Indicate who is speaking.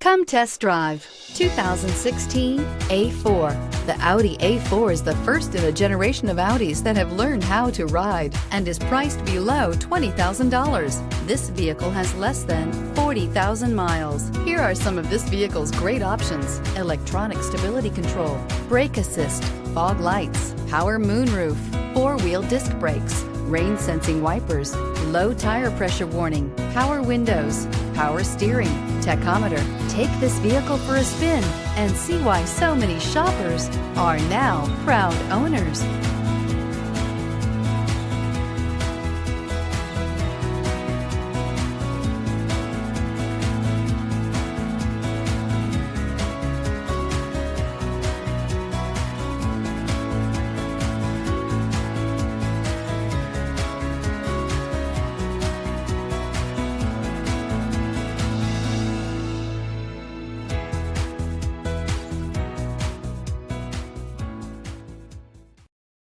Speaker 1: Come test drive 2016 A4. The Audi A4 is the first in a generation of Audis that have learned how to ride and is priced below $20,000. This vehicle has less than 40,000 miles. Here are some of this vehicle's great options: electronic stability control, brake assist, fog lights, power moonroof, four-wheel disc brakes, rain sensing wipers, low tire pressure warning, power windows, power steering, tachometer. Take this vehicle for a spin and see why so many shoppers are now proud owners.